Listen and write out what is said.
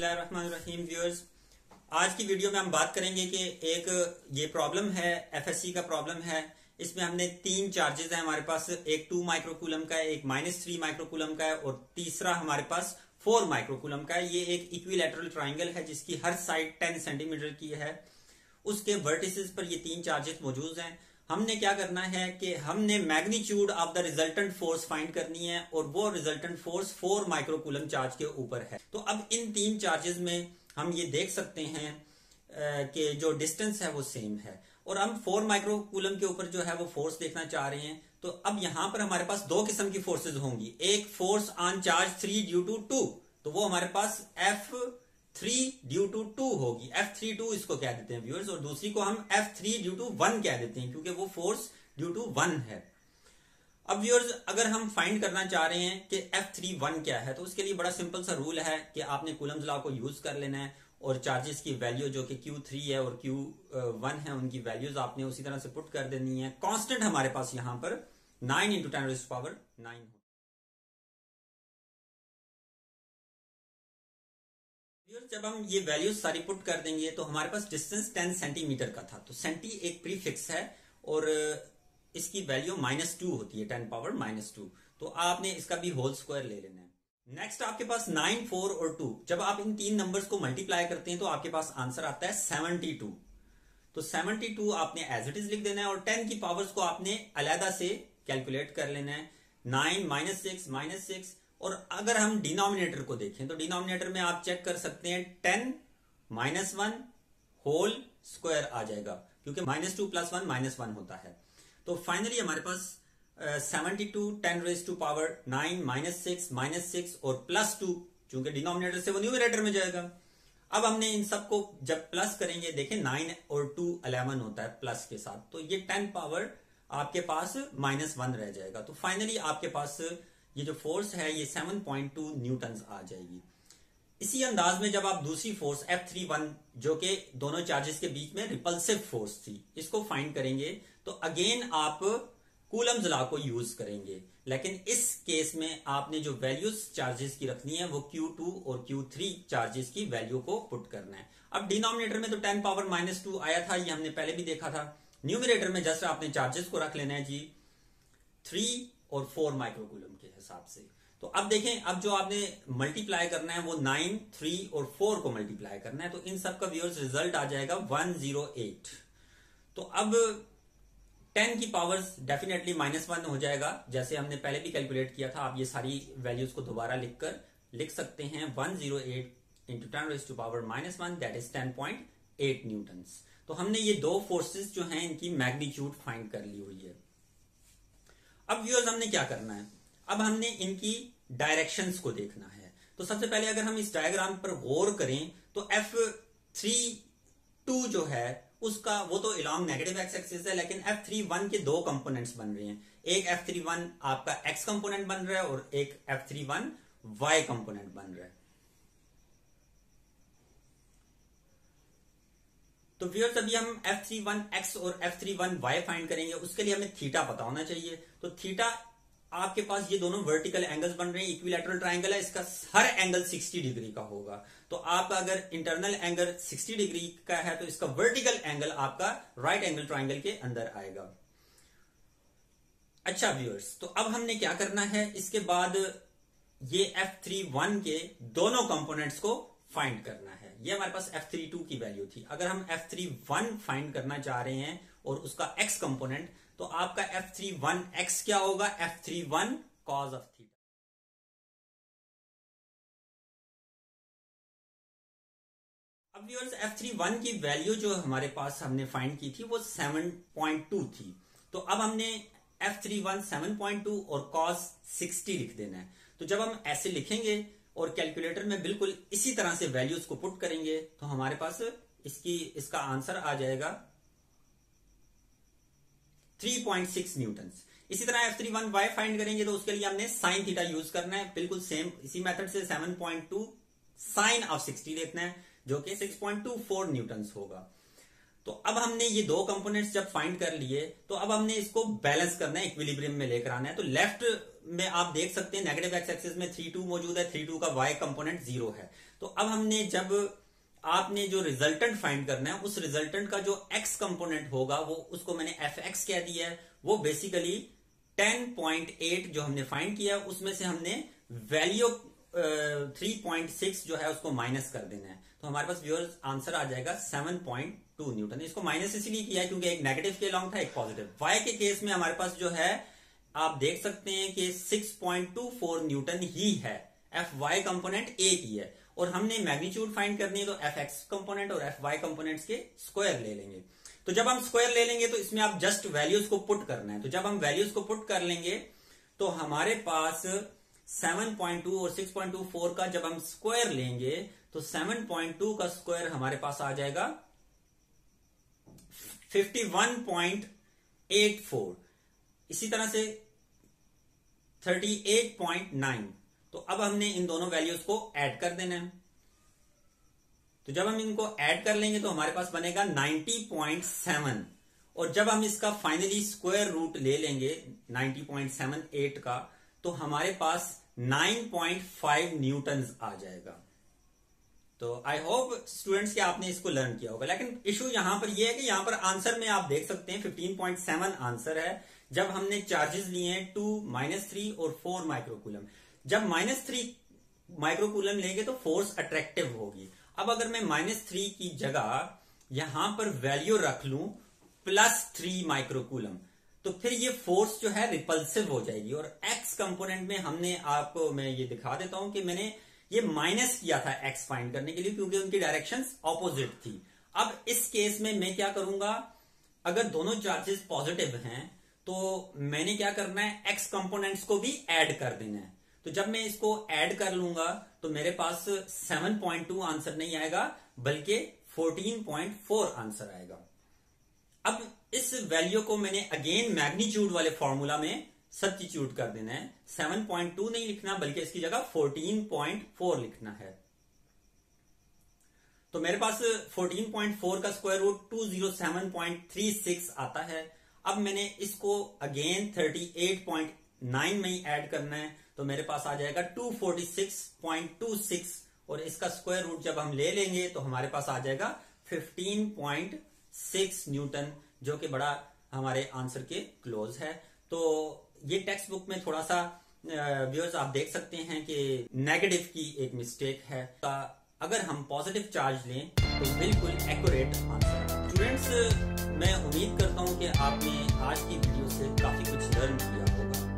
बिस्मिल्लाहिर्रहमानिर्रहीम व्यूअर्स, आज की वीडियो में हम बात करेंगे कि एक ये प्रॉब्लम है, एफएससी का प्रॉब्लम है। इसमें हमने तीन चार्जेस हैं हमारे पास, एक 2 माइक्रोकूलम का है, एक -3 माइक्रोकूलम का है और तीसरा हमारे पास 4 माइक्रोकूलम का है। ये एक इक्विलैटरल ट्राइंगल है जिसकी हर साइड 10 सेंटीमीटर की है। उसके वर्टिसेस पर ये तीन चार्जेस मौजूद हैं। हमने क्या करना है कि हमने magnitude of the resultant force find करनी है और वो रिजल्टेंट फोर्स 4 माइक्रोकूलम चार्ज के ऊपर है। तो अब इन तीन चार्जेस में हम ये देख सकते हैं कि जो डिस्टेंस है वो सेम है और हम 4 माइक्रोकूलम के ऊपर जो है वो फोर्स देखना चाह रहे हैं। तो अब यहां पर हमारे पास दो किस्म की फोर्सेज होंगी, एक force on charge 3 due to 2, तो वो हमारे पास F3 ड्यू टू 2 होगी, F32 इसको कह देते हैं व्यूअर्स, और दूसरी को हम F3 ड्यू टू 1 कह देते हैं क्योंकि वो फोर्स ड्यू टू 1 है। अब व्यूअर्स, अगर हम फाइंड करना चाह रहे हैं कि F31 क्या है तो उसके लिए बड़ा सिंपल सा रूल है कि आपने कूलम्स लॉ को यूज कर लेना है और चार्जेस की वैल्यू जो कि Q3 है और Q1 है उनकी वैल्यूज आपने उसी तरह से पुट कर देनी है। कांस्टेंट हमारे पास यहां पर 9 × 10⁻⁹ जब हम ये वैल्यूज सारी पुट कर देंगे तो हमारे पास डिस्टेंस 10 सेंटीमीटर का था, तो सेंटी एक प्रीफिक्स है और इसकी वैल्यू -2 होती है, 10⁻², तो आपने इसका भी होल स्क्वायर ले लेना है। नेक्स्ट आपके पास 9, 4 और 2, जब आप इन तीन नंबर्स को मल्टीप्लाई करते हैं तो आपके पास आंसर आता है 72। तो 72 आपने एज इट इज लिख देना है और 10 की पावर्स को आपने अलहदा से कैलकुलेट कर लेना है। 9 -6 और अगर हम डिनोमिनेटर को देखें तो डिनोमिनेटर में आप चेक कर सकते हैं 10 -1 होल स्क्वायर आ जाएगा क्योंकि -2 + 1 -1 होता है। तो फाइनली हमारे पास 72 10⁻⁹ -6 और +2, चूंकि डिनोमिनेटर से वो न्यूमरेटर में जाएगा। अब हमने इन सबको जब प्लस करेंगे, देखें 9 और 2 11 होता है प्लस के साथ, तो ये 10 पावर आपके पास -1 रह जाएगा। तो फाइनली आपके पास ये जो फोर्स है ये 7.2 न्यूटन आ जाएगी। इसी अंदाज में जब आप दूसरी फोर्स F31 जो कि दोनों चार्जेस के बीच में रिपल्सिव फोर्स थी इसको फाइंड करेंगे तो अगेन आप कूलम्स लॉ को यूज करेंगे, लेकिन इस केस में आपने जो वैल्यूज चार्जेस की रखनी है वो Q2 और Q3 चार्जेस की वैल्यू को पुट करना है। अब डिनोमिनेटर में तो 10⁻² आया था, ये हमने पहले भी देखा था। न्यूमरेटर में जस्ट आपने चार्जेस को रख लेना है जी 3 और 4 माइक्रोकूलम के हिसाब से। तो अब देखें, अब जो आपने मल्टीप्लाई करना है वो 9, 3 और 4 को मल्टीप्लाई करना है, तो इन सब का व्यूअर्स रिजल्ट आ जाएगा 108। तो अब 10 की पावर्स डेफिनेटली -1 हो जाएगा, जैसे हमने पहले भी कैलकुलेट किया था। आप ये सारी वैल्यूज को दोबारा लिख सकते हैं 108 × 10⁻⁻1 दैट इज 10.8 न्यूटन। तो हमने ये दो फोर्सेस जो हैं इनकी मैग्नीट्यूड फाइंड कर ली हुई है। अब व्यूअर्स हमने क्या करना है, अब हमने इनकी डायरेक्शंस को देखना है। तो सबसे पहले अगर हम इस डायग्राम पर गौर करें तो F32 जो है उसका वो तो अलॉन्ग नेगेटिव एक्स एक्सिस है, लेकिन F31 के दो कंपोनेंट्स बन रहे हैं। एक F31 आपका एक्स कंपोनेंट बन रहा है और एक F31 वाई कंपोनेंट बन रहा है। तो व्यूअर्स अभी हम F31x और F31y फाइंड करेंगे, उसके लिए हमें थीटा पता होना चाहिए। तो थीटा आपके पास ये दोनों वर्टिकल एंगल्स बन रहे हैं, इक्विलैटरल ट्राइंगल है, इसका हर एंगल 60 डिग्री का होगा। तो आपका अगर इंटरनल एंगल 60 डिग्री का है तो इसका वर्टिकल एंगल आपका राइट एंगल ट्राइंगल के अंदर आएगा। अच्छा व्यूअर्स, तो अब हमने क्या करना है, इसके बाद ये F31 के दोनों कंपोनेंट्स को फाइंड करना है। ये हमारे पास F32 की वैल्यू थी। अगर हम F31 फाइंड करना चाह रहे हैं और उसका x कंपोनेंट, तो आपका F31x क्या होगा, F31 cos of थीटा। अब व्यूअर्स F31 की वैल्यू जो हमारे पास हमने फाइंड की थी वो 7.2 थी। तो अब हमने F31 7.2 और cos 60 लिख देना है। तो जब हम ऐसे लिखेंगे और कैलकुलेटर में बिल्कुल इसी तरह से वैल्यूज को पुट करेंगे तो हमारे पास इसका आंसर आ जाएगा 3.6 न्यूटन। इसी तरह F31y फाइंड करेंगे तो उसके लिए हमने साइन थीटा यूज करना है, बिल्कुल सेम इसी मेथड से 7.2 साइन ऑफ 60 देखना है जो कि 6.24 न्यूटन होगा। तो तो अब हमने ये दो कंपोनेंट्स जब फाइंड कर लिए तो अब हमने इसको बैलेंस करना है, इक्विलिब्रियम में लेकर आना है। तो लेफ्ट में आप देख सकते हैं नेगेटिव एक्स एक्सिस में 3 2 मौजूद है, 3 2 का y कंपोनेंट 0 है। तो अब हमने जब आपने जो रिजल्टेंट फाइंड करना है उस रिजल्टेंट का जो x कंपोनेंट होगा वो उसको मैंने fx कह दिया है, वो बेसिकली 10.8 जो हमने फाइंड किया उसमें से हमने वैल्यू 3.6 जो है उसको माइनस कर देना है। तो हमारे पास व्यूअर्स आंसर आ जाएगा 7.2 न्यूटन। इसको माइनस इसलिए किया क्योंकि एक नेगेटिव के अलॉन्ग था एक पॉजिटिव। y के केस में हमारे पास जो है आप देख सकते हैं कि 6.24 न्यूटन ही है, Fy कंपोनेंट एक ही है और हमने मैग्नीट्यूड फाइंड करनी है तो Fx कंपोनेंट और Fy कंपोनेंट्स के स्क्वायर ले लेंगे। तो जब हम स्क्वायर ले लेंगे तो इसमें आप जस्ट वैल्यूज को पुट करना है। तो जब हम वैल्यूज को पुट कर लेंगे तो हमारे पास 7.2 और 6.24 का जब हम स्क्वायर लेंगे तो 7.2 का स्क्वायर हमारे पास आ जाएगा 51.84, इसी तरह से 38.9। तो अब हमने इन दोनों वैल्यूज को ऐड कर देना है। तो जब हम इनको ऐड कर लेंगे तो हमारे पास बनेगा 90.7 और जब हम इसका फाइनली स्क्वायर रूट ले लेंगे 90.78 का तो हमारे पास 9.5 न्यूटन्स आ जाएगा। तो आई होप स्टूडेंट्स कि आपने इसको लर्न किया होगा। लेकिन इशू यहां पर यह है कि यहां पर आंसर में आप देख सकते हैं 15.7 आंसर है जब हमने चार्जेस लिए हैं 2, -3 और 4 माइक्रोकूलम। जब -3 माइक्रोकूलम लेंगे तो फोर्स अट्रैक्टिव होगी। अब अगर मैं -3 की जगह यहां पर वैल्यू रख लूं +3 माइक्रोकूलम तो फिर ये फोर्स जो है रिपल्सिव हो जाएगी। और एक्स कंपोनेंट में हमने आपको मैं ये दिखा देता हूं कि मैंने ये माइनस किया था एक्स फाइंड करने के लिए क्योंकि उनकी डायरेक्शंस ऑपोजिट थी। अब इस केस में मैं क्या करूंगा, अगर दोनों चार्जेस पॉजिटिव हैं तो मैंने क्या करना है, एक्स कंपोनेंट्स को भी ऐड कर देना है। तो जब मैं इसको ऐड कर लूंगा तो मेरे पास 7.2 आंसर नहीं आएगा बल्कि 14.4 आंसर आएगा। अब इस वैल्यू को मैंने अगेन मैग्नीट्यूड वाले फॉर्मूला में सब्स्टिट्यूट कर देना है। 7.2 नहीं लिखना बल्कि इसकी जगह 14.4 लिखना है। तो मेरे पास 14.4 का स्क्वायर रूट 207.36 आता है। अब मैंने इसको अगेन 38.9 में ही ऐड करना है तो मेरे पास आ जाएगा 246.26 और इसका स्क्वायर रूट जब हम ले लेंगे तो हमारे पास आ जाएगा 15.6 न्यूटन, जो कि बड़ा हमारे आंसर के क्लोज है। तो ये टेक्स्ट बुक में थोड़ा सा व्यूअर्स आप देख सकते हैं कि नेगेटिव की एक मिस्टेक है। अगर हम पॉजिटिव चार्ज लें तो बिल्कुल एक्यूरेट आंसर। स्टूडेंट्स, मैं उम्मीद करता हूं कि आपने आज की वीडियो से काफी कुछ लर्न किया होगा।